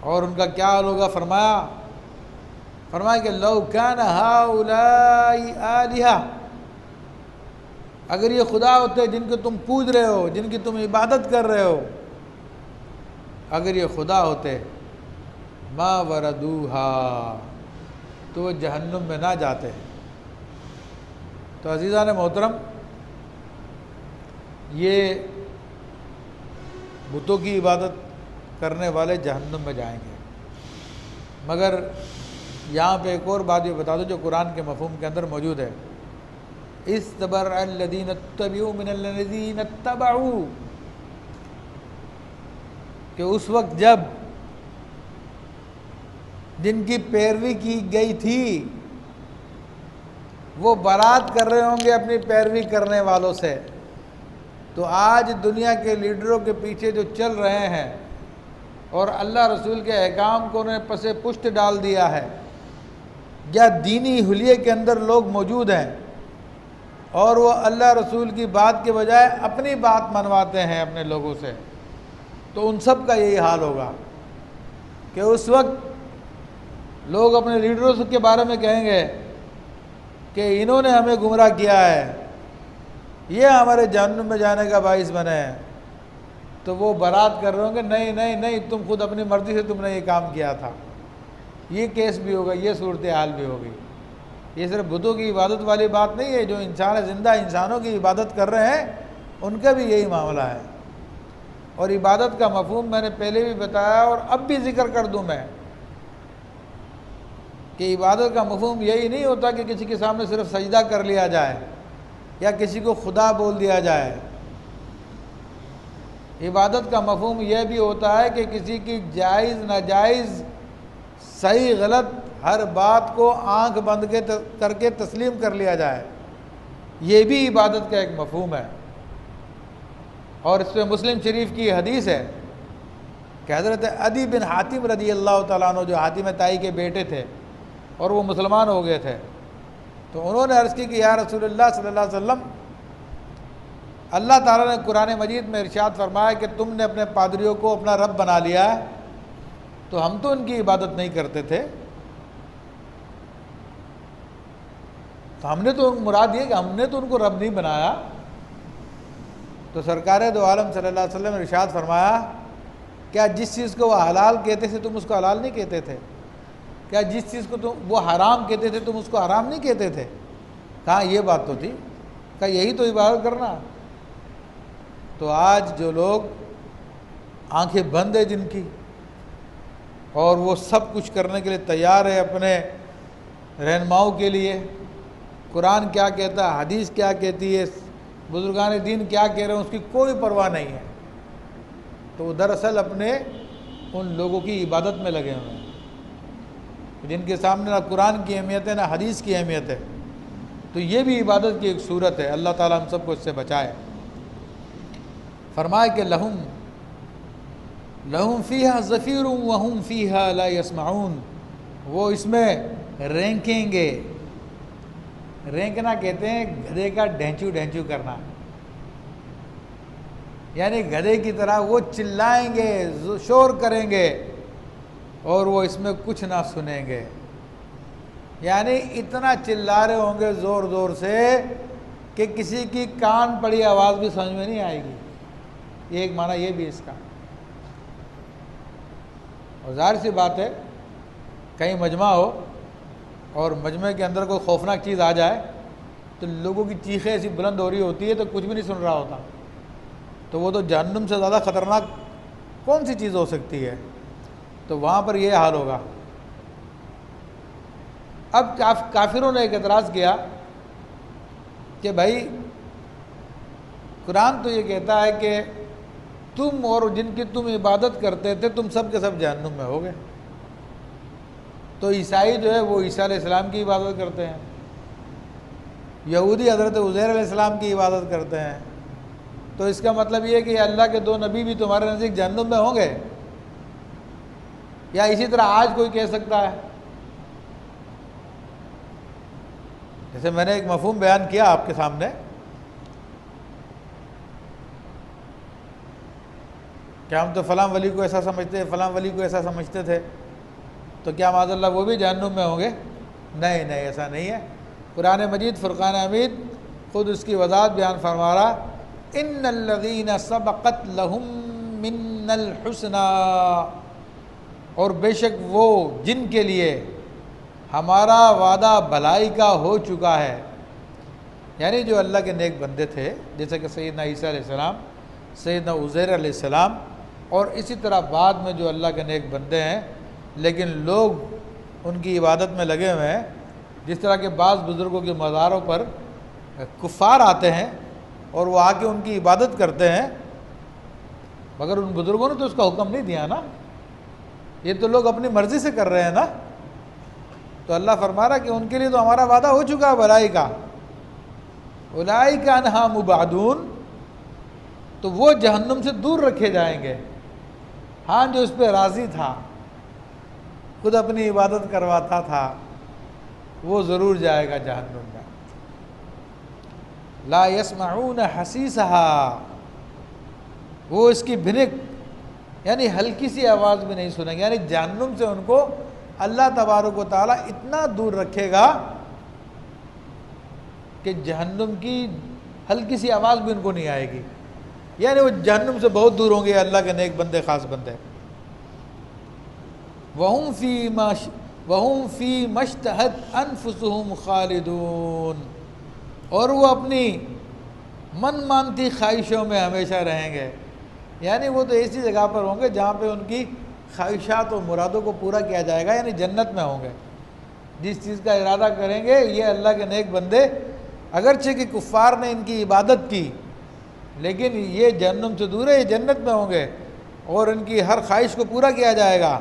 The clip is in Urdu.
اور ان کا کیا حال ہوگا؟ فرمایا کہ لو کان ہؤلاء آلہہ، اگر یہ خدا ہوتے جن کو تم پوج رہے ہو، جن کی تم عبادت کر رہے ہو، اگر یہ خدا ہوتے ما وردوہا، تو وہ جہنم میں نہ جاتے۔ تو عزیزان محترم، یہ بتوں کی عبادت کرنے والے جہنم میں جائیں گے۔ مگر یہاں پہ ایک اور بات یہ بتا دو جو قرآن کے مفہوم کے اندر موجود ہے، استبرأ الذین اتبعوا من الذین اتبعوا، کہ اس وقت جب جن کی پیروی کی گئی تھی وہ برات کر رہے ہوں گے اپنی پیروی کرنے والوں سے، تو آج دنیا کے لیڈروں کے پیچھے جو چل رہے ہیں اور اللہ رسول کے احکام کو انہیں پس پشت ڈال دیا ہے، یا دینی حلیے کے اندر لوگ موجود ہیں اور وہ اللہ رسول کی بات کے بجائے اپنی بات منواتے ہیں اپنے لوگوں سے، تو ان سب کا یہی حال ہوگا کہ اس وقت لوگ اپنے لیڈروں کے بارے میں کہیں گے کہ انہوں نے ہمیں گمراہ کیا ہے، یہ ہمارے جہنم میں جانے کا باعث بنے ہیں، تو وہ برات کر رہے ہوں گے نہیں نہیں نہیں، تم خود اپنی مرضی سے تم نے یہ کام کیا تھا۔ یہ کیس بھی ہوگا، یہ صورتحال بھی ہوگی۔ یہ صرف بتوں کی عبادت والی بات نہیں ہے، جو انسان زندہ انسانوں کی عبادت کر رہے ہیں ان کا بھی یہی معاملہ ہے۔ اور عبادت کا مفہوم میں نے پہلے بھی بتایا اور اب بھی ذکر کر دوں میں کہ عبادت کا مفہوم یہی نہیں ہوتا کہ کسی کے سامنے صرف سجدہ کر لیا جائے یا کسی کو خدا بول دیا جائے۔ عبادت کا مفہوم یہ بھی ہوتا ہے کہ کسی کی جائز ناجائز صحیح غلط ہر بات کو آنکھ بند کر کے تسلیم کر لیا جائے، یہ بھی عبادت کا ایک مفہوم ہے۔ اور اس پہ مسلم شریف کی حدیث ہے کہ حضرت عدی بن حاتم رضی اللہ تعالیٰ عنہ، جو حاتم طائی کے بیٹے تھے اور وہ مسلمان ہو گئے تھے، تو انہوں نے عرض کی کہ یا رسول اللہ صلی اللہ علیہ وسلم، اللہ تعالیٰ نے قرآن مجید میں ارشاد فرمایا کہ تم نے اپنے پادریوں کو اپنا رب بنا لیا ہے، تو ہم تو ان کی عبادت نہیں کرتے تھے، تو ہم نے تو مراد یہ کہ ہم نے تو ان کو رب نہیں بنایا۔ تو سرکار دو عالم صلی اللہ علیہ وسلم نے ارشاد فرمایا، کیا جس چیز کو وہ حلال کہتے تھے تم اس کو حلال نہیں کہتے تھے؟ کیا جس چیز کو تم وہ حرام کہتے تھے تم اس کو حرام نہیں کہتے تھے؟ کہا یہ بات تو تھی، کہا یہی تو عبادت کرنا۔ تو آج جو لوگ آنکھیں بند ہے جن کی، اور وہ سب کچھ کرنے کے لیے تیار ہے اپنے رہنماؤں کے لیے، قرآن کیا کہتا ہے، حدیث کیا کہتی ہے، بزرگان دین کیا کہہ رہے ہیں، اس کی کوئی پرواہ نہیں ہے، تو وہ دراصل اپنے ان لوگوں کی عبادت میں لگے ہوئے ہیں جن کے سامنے نہ قرآن کی اہمیت ہے نہ حدیث کی اہمیت ہے۔ تو یہ بھی عبادت کی ایک صورت ہے، اللہ تعالیٰ ہم سب کو اس سے بچائے۔ فرمائے کہ لہم فیہا زفیر وہم فیہا لا یسمعون، وہ اس میں رینکیں گے۔ رینکنا کہتے ہیں گدھے کا ڈھینچو ڈھینچو کرنا، یعنی گدھے کی طرح وہ چلائیں گے، شور کریں گے اور وہ اس میں کچھ نہ سنیں گے، یعنی اتنا چلا رہے ہوں گے زور زور سے کہ کسی کی کان پڑی آواز بھی سمجھ میں نہیں آئے گی۔ یہ ایک معنی یہ بھی اس کا۔ اور ظاہر سی بات ہے، کہیں مجمع ہو اور مجمع کے اندر کوئی خوفناک چیز آ جائے تو لوگوں کی چیخیں ایسی بلند ہو رہی ہوتی ہے تو کچھ بھی نہیں سن رہا ہوتا، تو وہ تو جہنم سے زیادہ خطرناک کون سی چیز ہو سکتی ہے؟ تو وہاں پر یہ حال ہوگا۔ اب کافروں نے ایک اعتراض کیا کہ بھائی قرآن تو یہ کہتا ہے کہ تم اور جن کی تم عبادت کرتے تھے تم سب کے سب جہنم میں ہوگے، تو عیسائی جو ہے وہ عیسیٰ علیہ السلام کی عبادت کرتے ہیں، یہودی حضرت عزیر علیہ السلام کی عبادت کرتے ہیں، تو اس کا مطلب یہ ہے کہ اللہ کے دو نبی بھی تمہارے نزدیک جہنم میں ہوں گے؟ یا اسی طرح آج کوئی کہہ سکتا ہے، جیسے میں نے ایک مفہوم بیان کیا آپ کے سامنے کہ ہم تو فلاں ولی کو ایسا سمجھتے ہیں، فلاں ولی کو ایسا سمجھتے تھے، تو کیا معاذ اللہ وہ بھی جہنم میں ہوں گے؟ نہیں نہیں، ایسا نہیں ہے۔ قرآن مجید فرقان حمید خود اس کی وضاحت بیان فرما رہا، ان الذین سبقت لہم من الحسنی، اور بے شک وہ جن کے لیے ہمارا وعدہ بھلائی کا ہو چکا ہے، یعنی جو اللہ کے نیک بندے تھے، جیسے کہ سیدنا عیسیٰ علیہ السلام، سیدنا عزیر علیہ السلام، اور اسی طرح بعد میں جو اللہ کے نیک بندے ہیں لیکن لوگ ان کی عبادت میں لگے ہوئے ہیں، جس طرح کے بعض بزرگوں کے مزاروں پر کفار آتے ہیں اور وہ آ کے ان کی عبادت کرتے ہیں، مگر ان بزرگوں نے تو اس کا حکم نہیں دیا نا، یہ تو لوگ اپنی مرضی سے کر رہے ہیں نا۔ تو اللہ فرما رہا کہ ان کے لیے تو ہمارا وعدہ ہو چکا ہے بھلائی کا، اولئک عنہا مبعدون، تو وہ جہنم سے دور رکھے جائیں گے۔ ہاں جو اس پہ راضی تھا، خود اپنی عبادت کرواتا تھا، وہ ضرور جائے گا جہنم میں۔ لا یسمعون حسیسہا، وہ اس کی بھنک یعنی ہلکی سی آواز بھی نہیں سنیں گے، یعنی جہنم سے ان کو اللہ تبارک و تعالیٰ اتنا دور رکھے گا کہ جہنم کی ہلکی سی آواز بھی ان کو نہیں آئے گی، یعنی وہ جہنم سے بہت دور ہوں گے اللہ کے نیک بندے، خاص بندے۔ وَهُمْ فِي مَشْتَهَتْ أَنفُسُهُمْ خَالِدُونَ، اور وہ اپنی من مانتی خواہشوں میں ہمیشہ رہیں گے، یعنی وہ تو ایسی جگہ پر ہوں گے جہاں پہ ان کی خواہشات و مرادوں کو پورا کیا جائے گا، یعنی جنت میں ہوں گے۔ جس چیز کا ارادہ کریں گے یہ اللہ کے نیک بندے، اگرچہ کہ کفار نے ان کی عبادت کی لیکن یہ جہنم سے دور ہے، یہ جنت میں ہوں گے اور ان کی ہر خواہش کو پورا کیا جائے گا۔